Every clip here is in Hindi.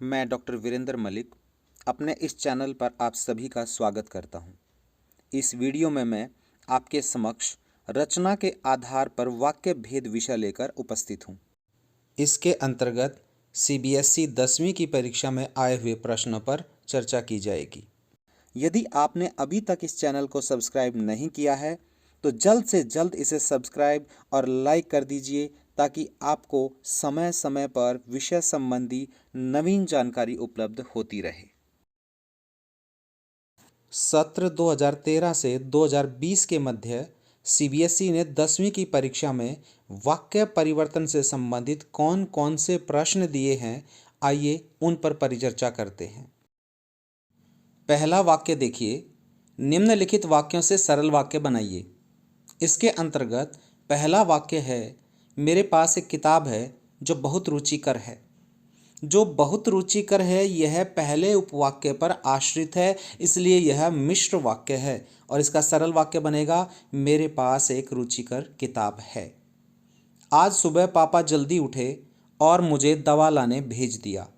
मैं डॉक्टर वीरेंद्र मलिक अपने इस चैनल पर आप सभी का स्वागत करता हूं। इस वीडियो में मैं आपके समक्ष रचना के आधार पर वाक्य भेद विषय लेकर उपस्थित हूं। इसके अंतर्गत सीबीएसई 10वीं की परीक्षा में आए हुए प्रश्नों पर चर्चा की जाएगी। यदि आपने अभी तक इस चैनल को सब्सक्राइब नहीं किया है तो जल्द से जल्द इसे सब्सक्राइब और लाइक कर दीजिए ताकि आपको समय समय पर विषय संबंधी नवीन जानकारी उपलब्ध होती रहे। सत्र 2013 से 2020 के मध्य सीबीएसई ने 10वीं की परीक्षा में वाक्य परिवर्तन से संबंधित कौन कौन से प्रश्न दिए हैं, आइए उन पर परिचर्चा करते हैं। पहला वाक्य देखिए, निम्नलिखित वाक्यों से सरल वाक्य बनाइए। इसके अंतर्गत पहला वाक्य है, मेरे पास एक किताब है जो बहुत रुचिकर है। जो बहुत रुचिकर है यह पहले उपवाक्य पर आश्रित है, इसलिए यह मिश्र वाक्य है और इसका सरल वाक्य बनेगा, मेरे पास एक रुचिकर किताब है। आज सुबह पापा जल्दी उठे और मुझे दवा लाने भेज दिया।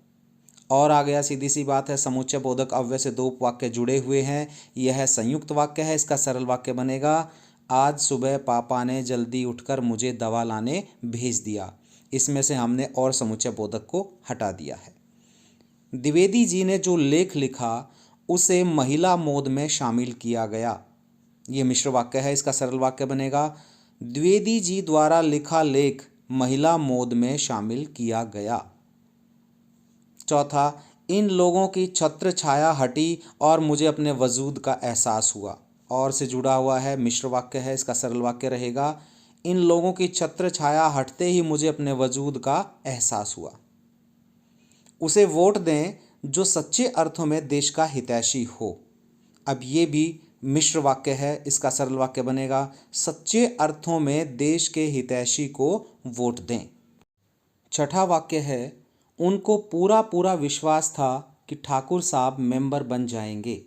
और आ गया, सीधी सी बात है, समुच्चय बोधक अव्यय से दो उपवाक्य जुड़े हुए हैं। यह संयुक्त वाक्य है, इसका सरल वाक्य बनेगा, आज सुबह पापा ने जल्दी उठकर मुझे दवा लाने भेज दिया। इसमें से हमने और समुच्चय बोधक को हटा दिया है। द्विवेदी जी ने जो लेख लिखा उसे महिला मोद में शामिल किया गया। ये मिश्र वाक्य है, इसका सरल वाक्य बनेगा, द्विवेदी जी द्वारा लिखा लेख महिला मोद में शामिल किया गया। चौथा, इन लोगों की छत्र छाया हटी और मुझे अपने वजूद का एहसास हुआ। और से जुड़ा हुआ है, मिश्र वाक्य है, इसका सरल वाक्य रहेगा, इन लोगों की छत्र छाया हटते ही मुझे अपने वजूद का एहसास हुआ। उसे वोट दें जो सच्चे अर्थों में देश का हितैषी हो। अब ये भी मिश्र वाक्य है, इसका सरल वाक्य बनेगा, सच्चे अर्थों में देश के हितैषी को वोट दें। छठा वाक्य है, उनको पूरा पूरा विश्वास था कि ठाकुर साहब मेंबर बन जाएंगे।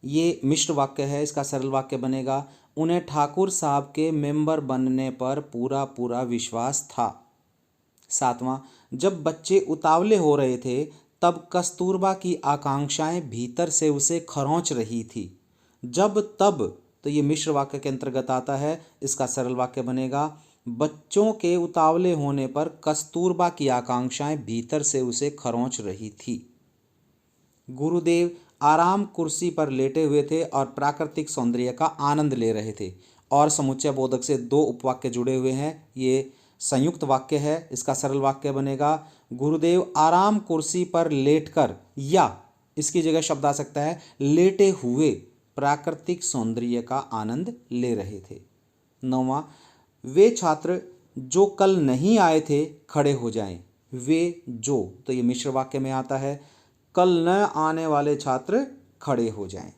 ये मिश्र वाक्य है, इसका सरल वाक्य बनेगा, उन्हें ठाकुर साहब के मेंबर बनने पर पूरा पूरा विश्वास था। सातवां, जब बच्चे उतावले हो रहे थे तब कस्तूरबा की आकांक्षाएं भीतर से उसे खरोंच रही थी। जब तब, तो ये मिश्र वाक्य के अंतर्गत आता है, इसका सरल वाक्य बनेगा, बच्चों के उतावले होने पर कस्तूरबा की आकांक्षाएं भीतर से उसे खरोंच रही थी। गुरुदेव आराम कुर्सी पर लेटे हुए थे और प्राकृतिक सौंदर्य का आनंद ले रहे थे। और समुच्चय बोधक से दो उपवाक्य जुड़े हुए हैं, ये संयुक्त वाक्य है, इसका सरल वाक्य बनेगा, गुरुदेव आराम कुर्सी पर लेटकर, या इसकी जगह शब्द आ सकता है लेटे हुए, प्राकृतिक सौंदर्य का आनंद ले रहे थे। नौवां, वे छात्र जो कल नहीं आए थे खड़े हो जाएं। वे जो, तो ये मिश्र वाक्य में आता है, कल न आने वाले छात्र खड़े हो जाएं।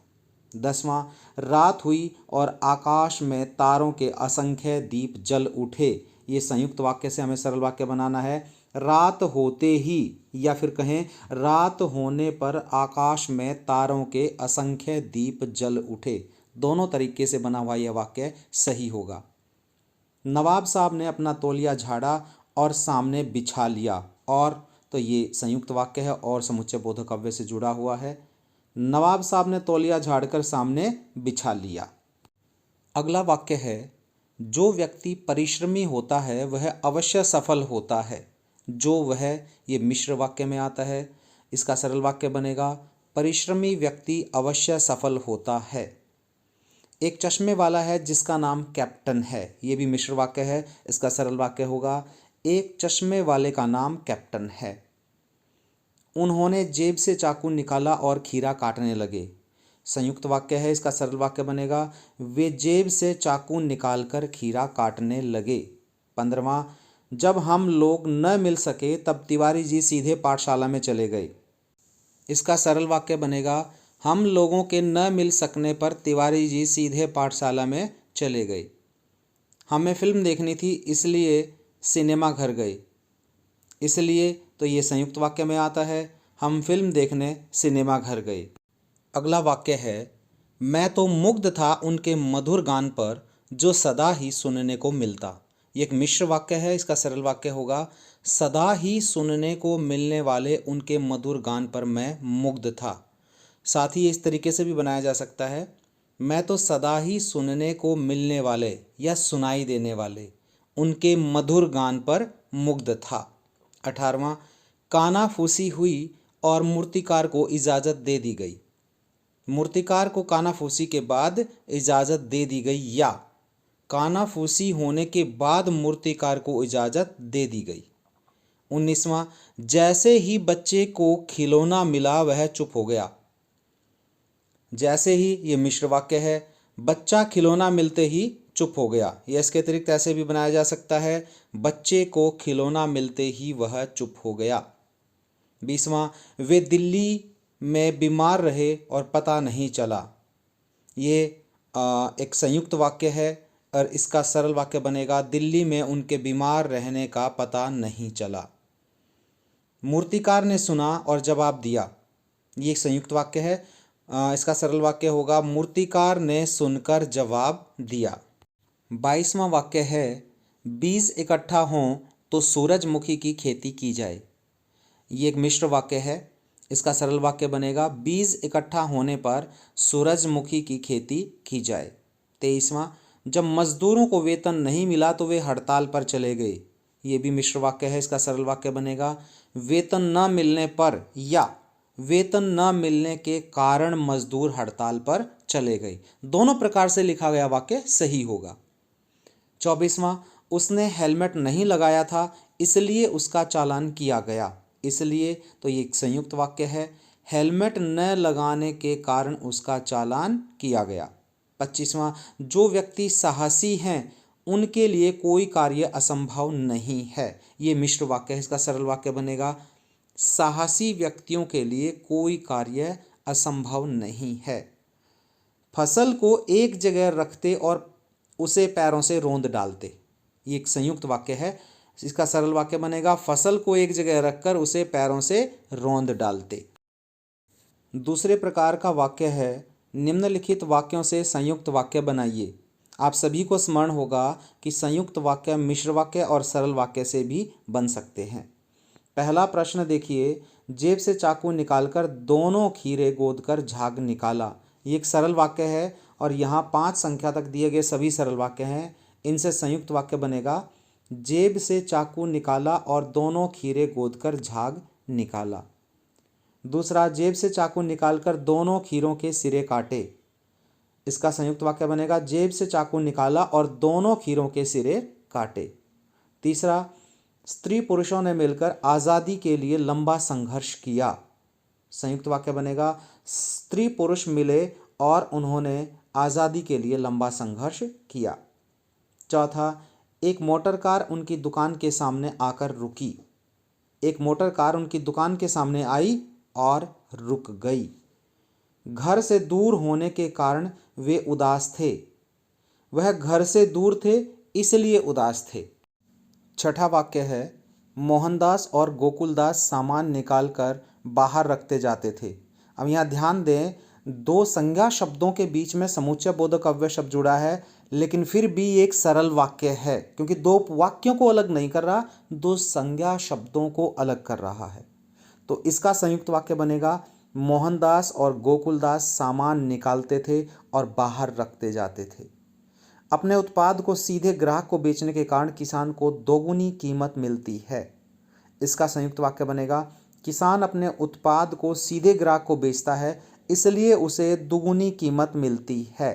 10वां, रात हुई और आकाश में तारों के असंख्य दीप जल उठे। ये संयुक्त वाक्य से हमें सरल वाक्य बनाना है, रात होते ही, या फिर कहें रात होने पर आकाश में तारों के असंख्य दीप जल उठे। दोनों तरीके से बना हुआ यह वाक्य सही होगा। नवाब साहब ने अपना तौलिया झाड़ा और सामने बिछा लिया। और, तो ये संयुक्त वाक्य है और समुच्चय बोधक अव्यय से जुड़ा हुआ है। नवाब साहब ने तौलिया झाड़कर सामने बिछा लिया। अगला वाक्य है, जो व्यक्ति परिश्रमी होता है वह अवश्य सफल होता है। जो वह, ये मिश्र वाक्य में आता है, इसका सरल वाक्य बनेगा, परिश्रमी व्यक्ति अवश्य सफल होता है। एक चश्मे वाला है जिसका नाम कैप्टन है। ये भी मिश्र वाक्य है, इसका सरल वाक्य होगा, एक चश्मे वाले का नाम कैप्टन है। उन्होंने जेब से चाकू निकाला और खीरा काटने लगे। संयुक्त वाक्य है, इसका सरल वाक्य बनेगा, वे जेब से चाकू निकालकर खीरा काटने लगे। 15वां, जब हम लोग न मिल सके तब तिवारी जी सीधे पाठशाला में चले गए। इसका सरल वाक्य बनेगा, हम लोगों के न मिल सकने पर तिवारी जी सीधे पाठशाला में चले गए। हमें फिल्म देखनी थी इसलिए सिनेमा घर गए। इसलिए, तो ये संयुक्त वाक्य में आता है, हम फिल्म देखने सिनेमा घर गए। अगला वाक्य है, मैं तो मुग्ध था उनके मधुर गान पर जो सदा ही सुनने को मिलता। ये एक मिश्र वाक्य है, इसका सरल वाक्य होगा, सदा ही सुनने को मिलने वाले उनके मधुर गान पर मैं मुग्ध था। साथ ही इस तरीके से भी बनाया जा सकता है, मैं तो सदा ही सुनने को मिलने वाले या सुनाई देने वाले उनके मधुर गान पर मुग्ध था। 18वां, कानाफूसी हुई और मूर्तिकार को इजाज़त दे दी गई। मूर्तिकार को कानाफूसी के बाद इजाज़त दे दी गई या कानाफूसी होने के बाद मूर्तिकार को इजाज़त दे दी गई। 19वां, जैसे ही बच्चे को खिलौना मिला वह चुप हो गया। जैसे ही, ये मिश्र वाक्य है, बच्चा खिलौना मिलते ही चुप हो गया। यह इसके अतिरिक्त ऐसे भी बनाया जा सकता है, बच्चे को खिलौना मिलते ही वह चुप हो गया। 20वां, वे दिल्ली में बीमार रहे और पता नहीं चला। ये एक संयुक्त वाक्य है और इसका सरल वाक्य बनेगा, दिल्ली में उनके बीमार रहने का पता नहीं चला। मूर्तिकार ने सुना और जवाब दिया। ये एक संयुक्त वाक्य है, इसका सरल वाक्य होगा, मूर्तिकार ने सुनकर जवाब दिया। 22वां वाक्य है, बीज इकट्ठा हों तो सूरजमुखी की खेती की जाए। ये एक मिश्र वाक्य है, इसका सरल वाक्य बनेगा, बीज इकट्ठा होने पर सूरजमुखी की खेती की जाए। 23वां, जब मजदूरों को वेतन नहीं मिला तो वे हड़ताल पर चले गए। ये भी मिश्र वाक्य है, इसका सरल वाक्य बनेगा, वेतन न मिलने पर या वेतन न मिलने के कारण मजदूर हड़ताल पर चले गए। दोनों प्रकार से लिखा गया वाक्य सही होगा। 24वां, उसने हेलमेट नहीं लगाया था इसलिए उसका चालान किया गया। इसलिए तो ये एक संयुक्त वाक्य है, हेलमेट न लगाने के कारण उसका चालान किया गया। 25वां, जो व्यक्ति साहसी हैं उनके लिए कोई कार्य असंभव नहीं है। ये मिश्र वाक्य है, इसका सरल वाक्य बनेगा, साहसी व्यक्तियों के लिए कोई कार्य असंभव नहीं है। फसल को एक जगह रखते और उसे पैरों से रौंद डालते। ये एक संयुक्त वाक्य है, इसका सरल वाक्य बनेगा, फसल को एक जगह रखकर उसे पैरों से रौंद डालते। दूसरे प्रकार का वाक्य है, निम्नलिखित वाक्यों से संयुक्त वाक्य बनाइए। आप सभी को स्मरण होगा कि संयुक्त वाक्य मिश्र वाक्य और सरल वाक्य से भी बन सकते हैं। पहला प्रश्न देखिए, जेब से चाकू निकालकर दोनों खीरे गोदकर झाग निकाला। ये एक सरल वाक्य है और यहाँ 5 संख्या तक दिए गए सभी सरल वाक्य हैं। इनसे संयुक्त वाक्य बनेगा, जेब से चाकू निकाला और दोनों खीरे गोदकर झाग निकाला। दूसरा, जेब से चाकू निकालकर दोनों खीरों के सिरे काटे। इसका संयुक्त वाक्य बनेगा, जेब से चाकू निकाला और दोनों खीरों के सिरे काटे। तीसरा, स्त्री पुरुषों ने मिलकर आज़ादी के लिए लंबा संघर्ष किया। संयुक्त वाक्य बनेगा, स्त्री पुरुष मिले और उन्होंने आज़ादी के लिए लंबा संघर्ष किया। चौथा, एक मोटर कार उनकी दुकान के सामने आकर रुकी। एक मोटर कार उनकी दुकान के सामने आई और रुक गई। घर से दूर होने के कारण वे उदास थे। वह घर से दूर थे इसलिए उदास थे। छठा वाक्य है, मोहनदास और गोकुलदास सामान निकालकर बाहर रखते जाते थे। अब यहाँ ध्यान दें, 2 संज्ञा शब्दों के बीच में समुच्चय बोधक अव्यय शब्द जुड़ा है, लेकिन फिर भी एक सरल वाक्य है क्योंकि 2 वाक्यों को अलग नहीं कर रहा, 2 संज्ञा शब्दों को अलग कर रहा है। तो इसका संयुक्त वाक्य बनेगा, मोहनदास और गोकुलदास सामान निकालते थे और बाहर रखते जाते थे। अपने उत्पाद को सीधे ग्राहक को बेचने के कारण किसान को दोगुनी कीमत मिलती है। इसका संयुक्त वाक्य बनेगा, किसान अपने उत्पाद को सीधे ग्राहक को बेचता है इसलिए उसे दुगुनी कीमत मिलती है।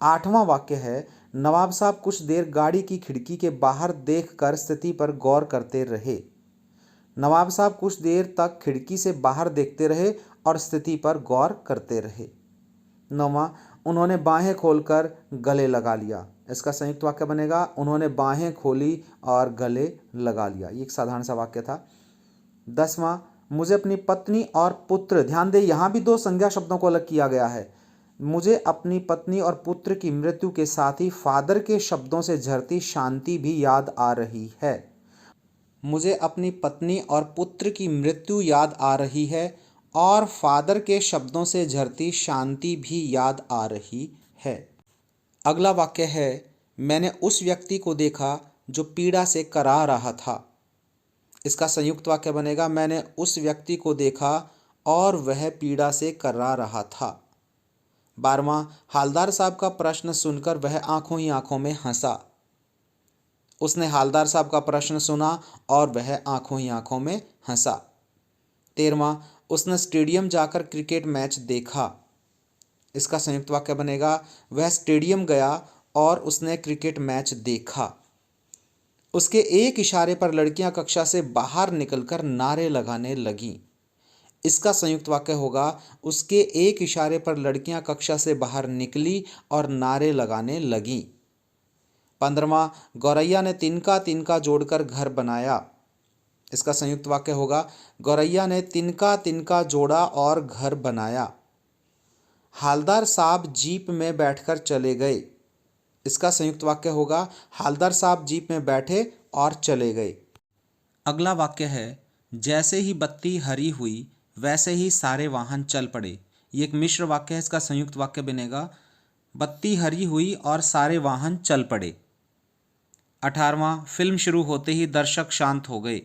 8वां वाक्य है, नवाब साहब कुछ देर गाड़ी की खिड़की के बाहर देखकर स्थिति पर गौर करते रहे। नवाब साहब कुछ देर तक खिड़की से बाहर देखते रहे और स्थिति पर गौर करते रहे। 9वां, उन्होंने बाहें खोलकर गले लगा लिया। इसका संयुक्त वाक्य बनेगा, उन्होंने बाहें खोली और गले लगा लिया। ये एक साधारण सा वाक्य था। 10वां, मुझे अपनी पत्नी और पुत्र, ध्यान दें यहाँ भी 2 संज्ञा शब्दों को अलग किया गया है। मुझे अपनी पत्नी और पुत्र की मृत्यु के साथ ही फादर के शब्दों से झरती शांति भी याद आ रही है। मुझे अपनी पत्नी और पुत्र की मृत्यु याद आ रही है और फादर के शब्दों से झरती शांति भी याद आ रही है। अगला वाक्य है, मैंने उस व्यक्ति को देखा जो पीड़ा से करा रहा था। इसका संयुक्त वाक्य बनेगा, मैंने उस व्यक्ति को देखा और वह पीड़ा से कर्रा रहा था। 12वां, हालदार साहब का प्रश्न सुनकर वह आंखों ही आंखों में हंसा। उसने हालदार साहब का प्रश्न सुना और वह आंखों ही आंखों में हंसा। 13वां, उसने स्टेडियम जाकर क्रिकेट मैच देखा। इसका संयुक्त वाक्य बनेगा, वह स्टेडियम गया और उसने क्रिकेट मैच देखा। उसके एक इशारे पर लड़कियां कक्षा से बाहर निकलकर नारे लगाने लगीं। इसका संयुक्त वाक्य होगा, उसके एक इशारे पर लड़कियां कक्षा से बाहर निकली और नारे लगाने लगीं। 15वां, गौरैया ने तिनका तिनका जोड़कर घर बनाया। इसका संयुक्त वाक्य होगा, गौरैया ने तिनका तिनका जोड़ा और घर बनाया। हालदार साहब जीप में बैठकर चले गए। इसका संयुक्त वाक्य होगा, हालदार साहब जीप में बैठे और चले गए। अगला वाक्य है, जैसे ही बत्ती हरी हुई वैसे ही सारे वाहन चल पड़े। ये एक मिश्र वाक्य है, इसका संयुक्त वाक्य बनेगा, बत्ती हरी हुई और सारे वाहन चल पड़े। 18वां, फिल्म शुरू होते ही दर्शक शांत हो गए।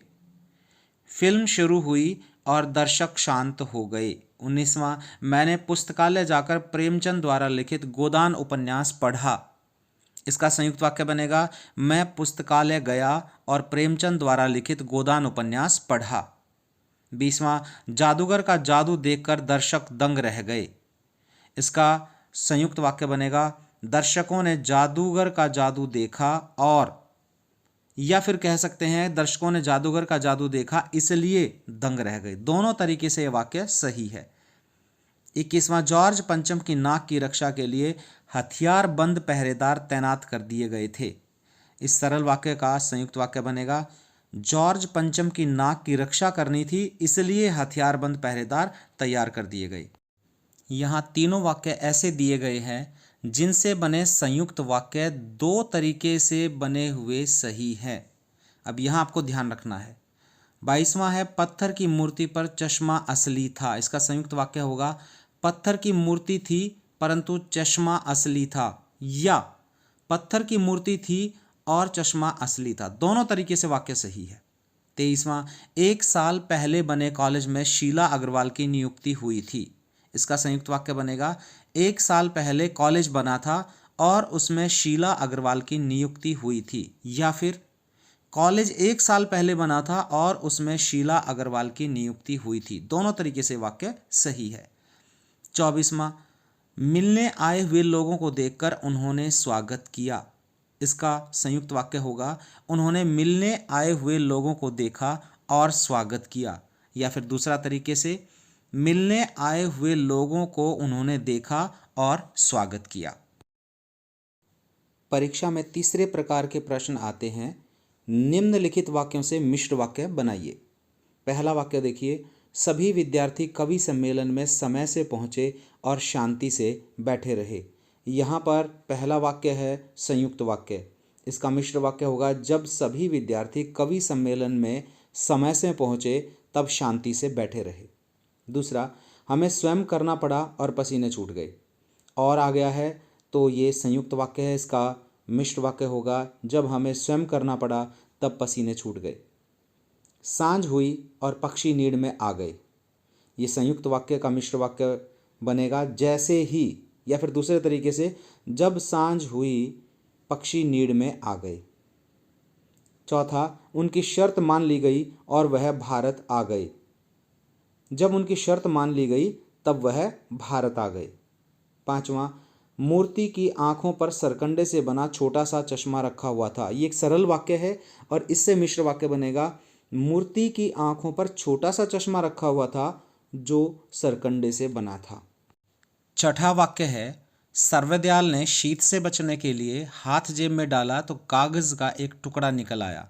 फिल्म शुरू हुई और दर्शक शांत हो गए। 19वां, मैंने पुस्तकालय जाकर प्रेमचंद द्वारा लिखित गोदान उपन्यास पढ़ा। इसका संयुक्त वाक्य बनेगा, मैं पुस्तकालय गया और प्रेमचंद द्वारा लिखित गोदान उपन्यास पढ़ा। 20वां, जादूगर का जादू देखकर दर्शक दंग रह गए। इसका संयुक्त वाक्य बनेगा, दर्शकों ने जादूगर का जादू देखा और, या फिर कह सकते हैं दर्शकों ने जादूगर का जादू देखा इसलिए दंग रह गए। दोनों तरीके से यह वाक्य सही है। 21वां, जॉर्ज पंचम की नाक की रक्षा के लिए हथियारबंद पहरेदार तैनात कर दिए गए थे। इस सरल वाक्य का संयुक्त वाक्य बनेगा, जॉर्ज पंचम की नाक की रक्षा करनी थी इसलिए हथियारबंद पहरेदार तैयार कर दिए गए। यहाँ तीनों वाक्य ऐसे दिए गए हैं जिनसे बने संयुक्त वाक्य दो तरीके से बने हुए सही हैं। अब यहाँ आपको ध्यान रखना है। 22वां है, पत्थर की मूर्ति पर चश्मा असली था। इसका संयुक्त वाक्य होगा, पत्थर की मूर्ति थी परंतु चश्मा असली था, या पत्थर की मूर्ति थी और चश्मा असली था। दोनों तरीके से वाक्य सही है। 23वां, एक साल पहले बने कॉलेज में शीला अग्रवाल की नियुक्ति हुई थी। इसका संयुक्त वाक्य बनेगा, एक साल पहले कॉलेज बना था और उसमें शीला अग्रवाल की नियुक्ति हुई थी, या फिर कॉलेज एक साल पहले बना था और उसमें शीला अग्रवाल की नियुक्ति हुई थी। दोनों तरीके से वाक्य सही है। 24वां, मिलने आए हुए लोगों को देखकर उन्होंने स्वागत किया। इसका संयुक्त वाक्य होगा, उन्होंने मिलने आए हुए लोगों को देखा और स्वागत किया, या फिर दूसरा तरीके से, मिलने आए हुए लोगों को उन्होंने देखा और स्वागत किया। परीक्षा में तीसरे प्रकार के प्रश्न आते हैं, निम्नलिखित वाक्यों से मिश्र वाक्य बनाइए। पहला वाक्य देखिए, सभी विद्यार्थी कवि सम्मेलन में समय से पहुंचे और शांति से बैठे रहे। यहाँ पर पहला वाक्य है संयुक्त वाक्य। इसका मिश्र वाक्य होगा, जब सभी विद्यार्थी कवि सम्मेलन में समय से पहुंचे तब शांति से बैठे रहे। दूसरा, हमें स्वयं करना पड़ा और पसीने छूट गए। और आ गया है तो ये संयुक्त वाक्य है। इसका मिश्र वाक्य होगा, जब हमें स्वयं करना पड़ा तब पसीने छूट गए। सांझ हुई और पक्षी नीड में आ गए। ये संयुक्त वाक्य का मिश्र वाक्य बनेगा, जैसे ही, या फिर दूसरे तरीके से, जब सांझ हुई पक्षी नीड में आ गए। चौथा, उनकी शर्त मान ली गई और वह भारत आ गए। जब उनकी शर्त मान ली गई तब वह भारत आ गए। पांचवा, मूर्ति की आंखों पर सरकंडे से बना छोटा सा चश्मा रखा हुआ था। ये एक सरल वाक्य है और इससे मिश्र वाक्य बनेगा, मूर्ति की आंखों पर छोटा सा चश्मा रखा हुआ था जो सरकंडे से बना था। छठा वाक्य है, सर्वदयाल ने शीत से बचने के लिए हाथ जेब में डाला तो कागज का एक टुकड़ा निकल आया।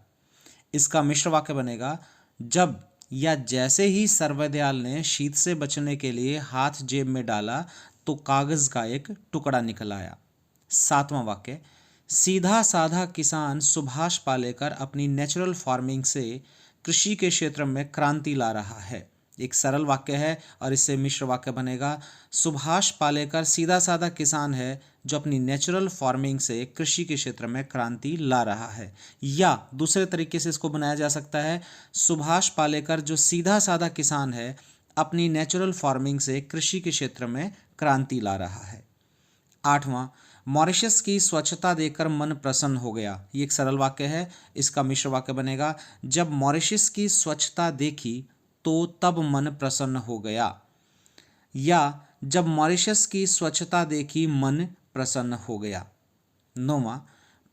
इसका मिश्र वाक्य बनेगा, जब या जैसे ही सर्वदयाल ने शीत से बचने के लिए हाथ जेब में डाला तो कागज का एक टुकड़ा निकल आया। सातवां वाक्य, सीधा साधा किसान सुभाष पालेकर अपनी नेचुरल फार्मिंग से कृषि के क्षेत्र में क्रांति ला रहा है। एक सरल वाक्य है और इससे मिश्र वाक्य बनेगा, सुभाष पालेकर सीधा साधा किसान है जो अपनी नेचुरल फार्मिंग से कृषि के क्षेत्र में क्रांति ला रहा है। या दूसरे तरीके से इसको बनाया जा सकता है, सुभाष पालेकर जो सीधा साधा किसान है अपनी नेचुरल फार्मिंग से कृषि के क्षेत्र में क्रांति ला रहा है। 8वां, मॉरिशस की स्वच्छता देखकर मन प्रसन्न हो गया। ये एक सरल वाक्य है, इसका मिश्र वाक्य बनेगा, जब मॉरिशस की स्वच्छता देखी तो तब मन प्रसन्न हो गया। या जब मॉरिशस की स्वच्छता देखी मन प्रसन्न हो गया। 9वां,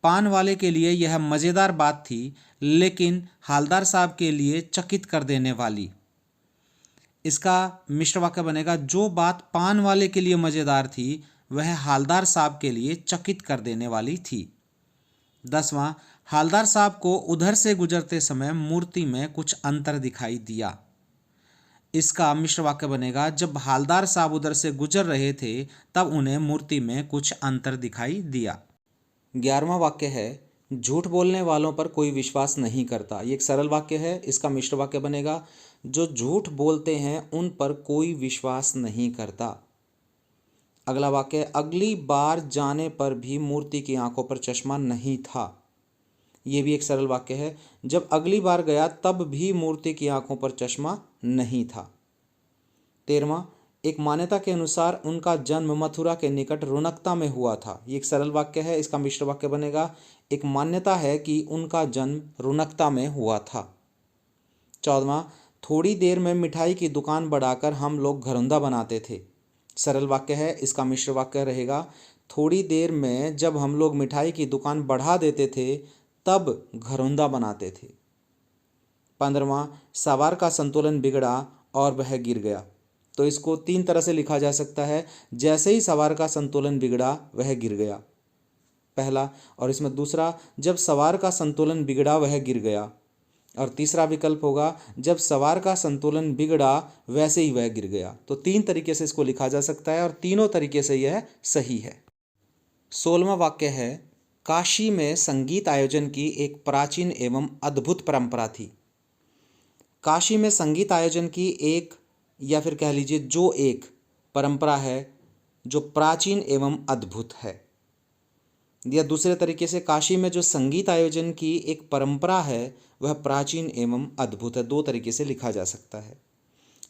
पान वाले के लिए यह मज़ेदार बात थी लेकिन हालदार साहब के लिए चकित कर देने वाली। इसका मिश्र वाक्य बनेगा, जो बात पान वाले के लिए मज़ेदार थी वह हालदार साहब के लिए चकित कर देने वाली थी। 10वां, हालदार साहब को उधर से गुजरते समय मूर्ति में कुछ अंतर दिखाई दिया। इसका मिश्र वाक्य बनेगा, जब हालदार साहब उधर से गुजर रहे थे तब उन्हें मूर्ति में कुछ अंतर दिखाई दिया। 11वां वाक्य है, झूठ बोलने वालों पर कोई विश्वास नहीं करता। ये एक सरल वाक्य है, इसका मिश्र वाक्य बनेगा, जो झूठ बोलते हैं उन पर कोई विश्वास नहीं करता। अगला वाक्य, अगली बार जाने पर भी मूर्ति की आंखों पर चश्मा नहीं था। ये भी एक सरल वाक्य है, जब अगली बार गया तब भी मूर्ति की आंखों पर चश्मा नहीं था। 13वां, एक मान्यता के अनुसार उनका जन्म मथुरा के निकट रोनकता में हुआ था। ये एक सरल वाक्य है, इसका मिश्र वाक्य बनेगा, एक मान्यता है कि उनका जन्म रोनकता में हुआ था। 14वां, थोड़ी देर में मिठाई की दुकान बढ़ाकर हम लोग घरौंदा बनाते थे। सरल वाक्य है, इसका मिश्र वाक्य रहेगा, थोड़ी देर में जब हम लोग मिठाई की दुकान बढ़ा देते थे तब घरौंदा बनाते थे। 15वां, सवार का संतुलन बिगड़ा और वह गिर गया। तो इसको 3 तरह से लिखा जा सकता है, जैसे ही सवार का संतुलन बिगड़ा वह गिर गया, पहला। और इसमें दूसरा, जब सवार का संतुलन बिगड़ा वह गिर गया। और तीसरा विकल्प होगा, जब सवार का संतुलन बिगड़ा वैसे ही वह गिर गया। तो 3 तरीके से इसको लिखा जा सकता है और तीनों तरीके से यह सही है। 16वां वाक्य है, काशी में संगीत आयोजन की एक प्राचीन एवं अद्भुत परंपरा थी। काशी में संगीत आयोजन की एक, या फिर कह लीजिए जो एक परंपरा है जो प्राचीन एवं अद्भुत है। या दूसरे तरीके से, काशी में जो संगीत आयोजन की एक परंपरा है वह प्राचीन एवं अद्भुत है। 2 तरीके से लिखा जा सकता है।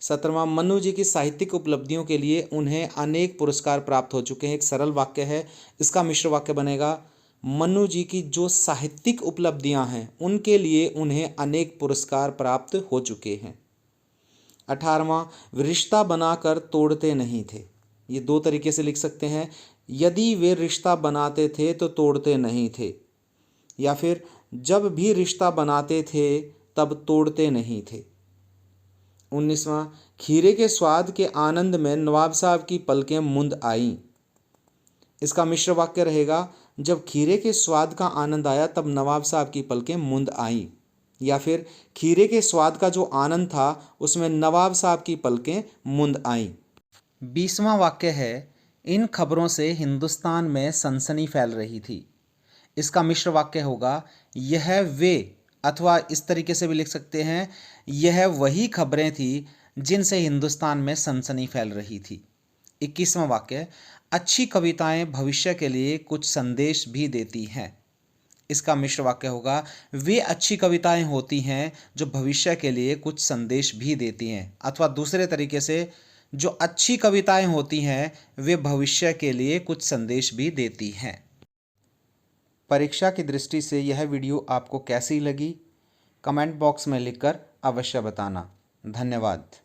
17वां, मनु जी की साहित्यिक उपलब्धियों के लिए उन्हें अनेक पुरस्कार प्राप्त हो चुके हैं। एक सरल वाक्य है, इसका मिश्र वाक्य बनेगा, मनु जी की जो साहित्यिक उपलब्धियां हैं उनके लिए उन्हें अनेक पुरस्कार प्राप्त हो चुके हैं। 18वां, रिश्ता बनाकर तोड़ते नहीं थे। ये 2 तरीके से लिख सकते हैं, यदि वे रिश्ता बनाते थे तो तोड़ते नहीं थे, या फिर जब भी रिश्ता बनाते थे तब तोड़ते नहीं थे। 19वां, खीरे के स्वाद के आनंद में नवाब साहब की पलकें मुंद आईं। इसका मिश्र वाक्य रहेगा, जब खीरे के स्वाद का आनंद आया तब नवाब साहब की पलकें मुंद आईं। या फिर खीरे के स्वाद का जो आनंद था उसमें नवाब साहब की पलकें मुंद आईं। 20वां वाक्य है, इन खबरों से हिंदुस्तान में सनसनी फैल रही थी। इसका मिश्र वाक्य होगा, यह वे, अथवा इस तरीके से भी लिख सकते हैं, यह वही खबरें थी जिनसे हिंदुस्तान में सनसनी फैल रही थी। 21वां वाक्य, अच्छी कविताएं भविष्य के लिए कुछ संदेश भी देती हैं। इसका मिश्र वाक्य होगा, वे अच्छी कविताएं होती हैं जो भविष्य के लिए कुछ संदेश भी देती हैं। अथवा दूसरे तरीके से, जो अच्छी कविताएं होती हैं वे भविष्य के लिए कुछ संदेश भी देती हैं। परीक्षा की दृष्टि से यह वीडियो आपको कैसी लगी, कमेंट बॉक्स में लिखकर अवश्य बताना। धन्यवाद।